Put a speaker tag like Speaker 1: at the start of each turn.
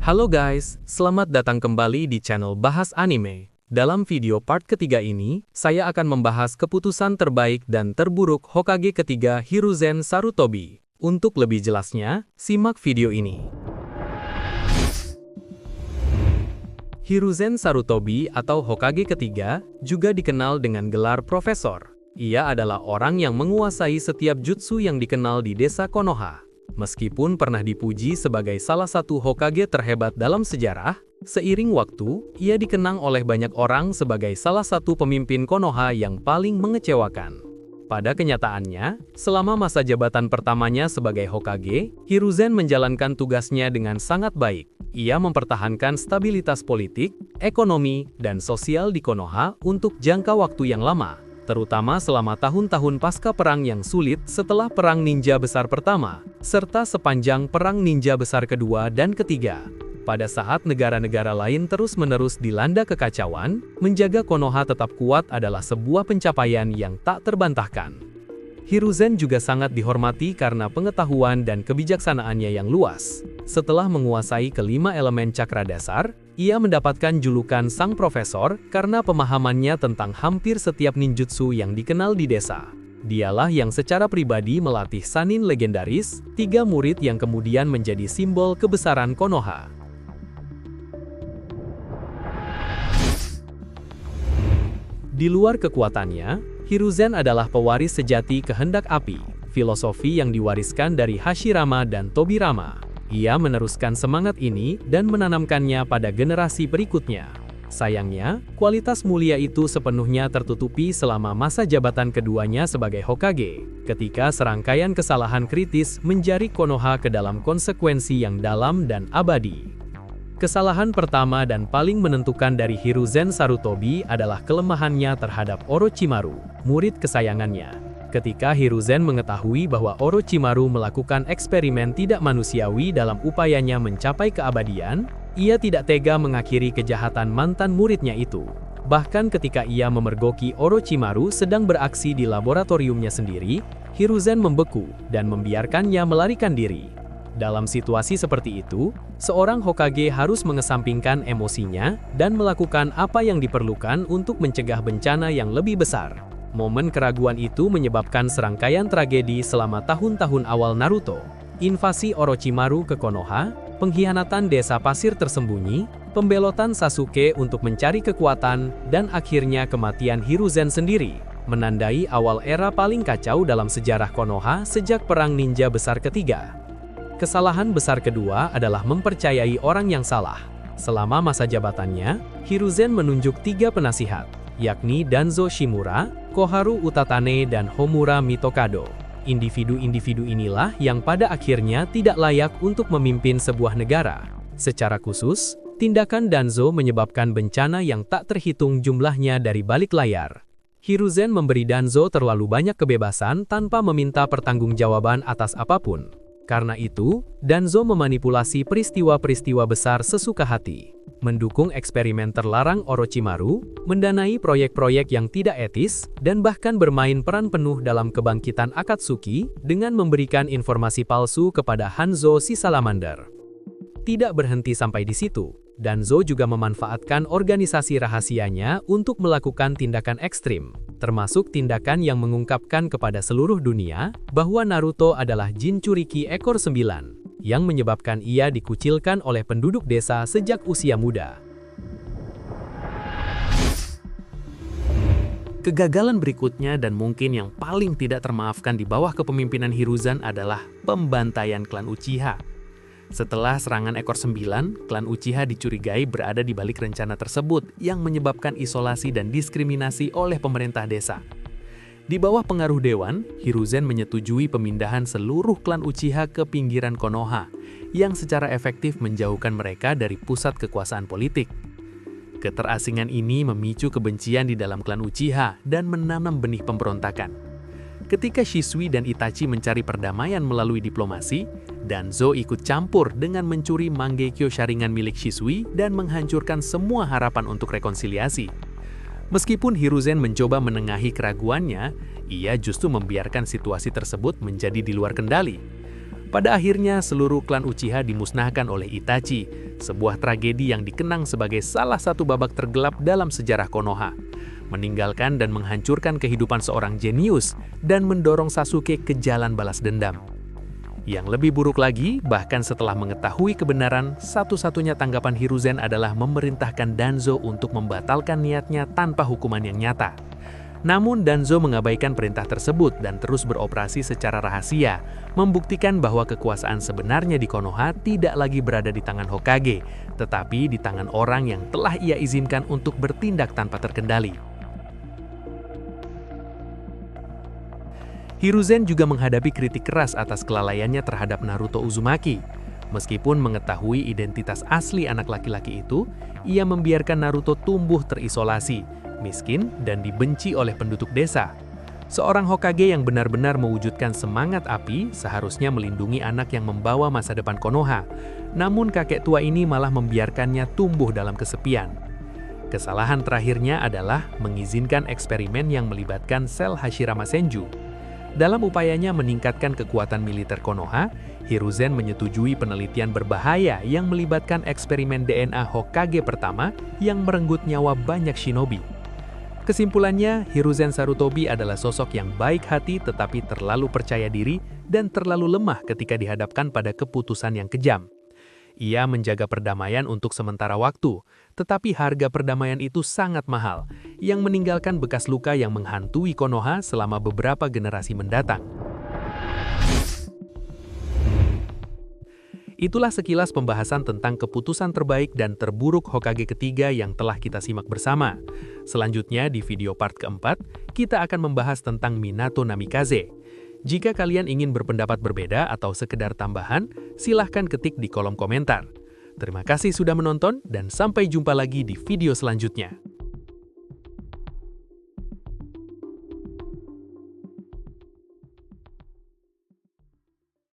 Speaker 1: Halo guys, selamat datang kembali di channel Bahas Anime. Dalam video part ketiga ini, saya akan membahas keputusan terbaik dan terburuk Hokage ketiga Hiruzen Sarutobi. Untuk lebih jelasnya, simak video ini. Hiruzen Sarutobi atau Hokage ketiga juga dikenal dengan gelar Profesor. Ia adalah orang yang menguasai setiap jutsu yang dikenal di desa Konoha. Meskipun pernah dipuji sebagai salah satu Hokage terhebat dalam sejarah, seiring waktu, ia dikenang oleh banyak orang sebagai salah satu pemimpin Konoha yang paling mengecewakan. Pada kenyataannya, selama masa jabatan pertamanya sebagai Hokage, Hiruzen menjalankan tugasnya dengan sangat baik. Ia mempertahankan stabilitas politik, ekonomi, dan sosial di Konoha untuk jangka waktu yang lama, terutama selama tahun-tahun pasca perang yang sulit setelah Perang Ninja Besar pertama, serta sepanjang Perang Ninja Besar kedua dan ketiga. Pada saat negara-negara lain terus-menerus dilanda kekacauan, menjaga Konoha tetap kuat adalah sebuah pencapaian yang tak terbantahkan. Hiruzen juga sangat dihormati karena pengetahuan dan kebijaksanaannya yang luas. Setelah menguasai kelima elemen cakra dasar, ia mendapatkan julukan Sang Profesor karena pemahamannya tentang hampir setiap ninjutsu yang dikenal di desa. Dialah yang secara pribadi melatih Sannin legendaris, 3 murid yang kemudian menjadi simbol kebesaran Konoha. Di luar kekuatannya, Hiruzen adalah pewaris sejati kehendak api, filosofi yang diwariskan dari Hashirama dan Tobirama. Ia meneruskan semangat ini dan menanamkannya pada generasi berikutnya. Sayangnya, kualitas mulia itu sepenuhnya tertutupi selama masa jabatan keduanya sebagai Hokage, ketika serangkaian kesalahan kritis menjaring Konoha ke dalam konsekuensi yang dalam dan abadi. Kesalahan pertama dan paling menentukan dari Hiruzen Sarutobi adalah kelemahannya terhadap Orochimaru, murid kesayangannya. Ketika Hiruzen mengetahui bahwa Orochimaru melakukan eksperimen tidak manusiawi dalam upayanya mencapai keabadian, ia tidak tega mengakhiri kejahatan mantan muridnya itu. Bahkan ketika ia memergoki Orochimaru sedang beraksi di laboratoriumnya sendiri, Hiruzen membeku dan membiarkannya melarikan diri. Dalam situasi seperti itu, seorang Hokage harus mengesampingkan emosinya dan melakukan apa yang diperlukan untuk mencegah bencana yang lebih besar. Momen keraguan itu menyebabkan serangkaian tragedi selama tahun-tahun awal Naruto. Invasi Orochimaru ke Konoha, pengkhianatan desa pasir tersembunyi, pembelotan Sasuke untuk mencari kekuatan, dan akhirnya kematian Hiruzen sendiri, menandai awal era paling kacau dalam sejarah Konoha sejak Perang Ninja Besar ketiga. Kesalahan besar kedua adalah mempercayai orang yang salah. Selama masa jabatannya, Hiruzen menunjuk 3 penasihat, yakni Danzo Shimura, Koharu Utatane, dan Homura Mitokado. Individu-individu inilah yang pada akhirnya tidak layak untuk memimpin sebuah negara. Secara khusus, tindakan Danzo menyebabkan bencana yang tak terhitung jumlahnya dari balik layar. Hiruzen memberi Danzo terlalu banyak kebebasan tanpa meminta pertanggungjawaban atas apapun. Karena itu, Danzo memanipulasi peristiwa-peristiwa besar sesuka hati, mendukung eksperimen terlarang Orochimaru, mendanai proyek-proyek yang tidak etis, dan bahkan bermain peran penuh dalam kebangkitan Akatsuki dengan memberikan informasi palsu kepada Hanzo si Salamander. Tidak berhenti sampai di situ, Danzo juga memanfaatkan organisasi rahasianya untuk melakukan tindakan ekstrim, termasuk tindakan yang mengungkapkan kepada seluruh dunia bahwa Naruto adalah Jinchuriki ekor 9, yang menyebabkan ia dikucilkan oleh penduduk desa sejak usia muda. Kegagalan berikutnya dan mungkin yang paling tidak termaafkan di bawah kepemimpinan Hiruzen adalah pembantaian klan Uchiha. Setelah serangan ekor 9, klan Uchiha dicurigai berada di balik rencana tersebut yang menyebabkan isolasi dan diskriminasi oleh pemerintah desa. Di bawah pengaruh dewan, Hiruzen menyetujui pemindahan seluruh klan Uchiha ke pinggiran Konoha, yang secara efektif menjauhkan mereka dari pusat kekuasaan politik. Keterasingan ini memicu kebencian di dalam klan Uchiha dan menanam benih pemberontakan. Ketika Shisui dan Itachi mencari perdamaian melalui diplomasi, Danzo ikut campur dengan mencuri Mangekyo Sharingan milik Shisui dan menghancurkan semua harapan untuk rekonsiliasi. Meskipun Hiruzen mencoba menengahi keraguannya, ia justru membiarkan situasi tersebut menjadi di luar kendali. Pada akhirnya, seluruh klan Uchiha dimusnahkan oleh Itachi, sebuah tragedi yang dikenang sebagai salah satu babak tergelap dalam sejarah Konoha, meninggalkan dan menghancurkan kehidupan seorang jenius dan mendorong Sasuke ke jalan balas dendam. Yang lebih buruk lagi, bahkan setelah mengetahui kebenaran, satu-satunya tanggapan Hiruzen adalah memerintahkan Danzo untuk membatalkan niatnya tanpa hukuman yang nyata. Namun Danzo mengabaikan perintah tersebut dan terus beroperasi secara rahasia, membuktikan bahwa kekuasaan sebenarnya di Konoha tidak lagi berada di tangan Hokage, tetapi di tangan orang yang telah ia izinkan untuk bertindak tanpa terkendali. Hiruzen juga menghadapi kritik keras atas kelalaiannya terhadap Naruto Uzumaki. Meskipun mengetahui identitas asli anak laki-laki itu, ia membiarkan Naruto tumbuh terisolasi, miskin, dan dibenci oleh penduduk desa. Seorang Hokage yang benar-benar mewujudkan semangat api seharusnya melindungi anak yang membawa masa depan Konoha. Namun kakek tua ini malah membiarkannya tumbuh dalam kesepian. Kesalahan terakhirnya adalah mengizinkan eksperimen yang melibatkan sel Hashirama Senju. Dalam upayanya meningkatkan kekuatan militer Konoha, Hiruzen menyetujui penelitian berbahaya yang melibatkan eksperimen DNA Hokage pertama yang merenggut nyawa banyak shinobi. Kesimpulannya, Hiruzen Sarutobi adalah sosok yang baik hati tetapi terlalu percaya diri dan terlalu lemah ketika dihadapkan pada keputusan yang kejam. Ia menjaga perdamaian untuk sementara waktu, tetapi harga perdamaian itu sangat mahal, yang meninggalkan bekas luka yang menghantui Konoha selama beberapa generasi mendatang. Itulah sekilas pembahasan tentang keputusan terbaik dan terburuk Hokage ketiga yang telah kita simak bersama. Selanjutnya di video part keempat, kita akan membahas tentang Minato Namikaze. Jika kalian ingin berpendapat berbeda atau sekedar tambahan, silahkan ketik di kolom komentar. Terima kasih sudah menonton dan sampai jumpa lagi di video selanjutnya.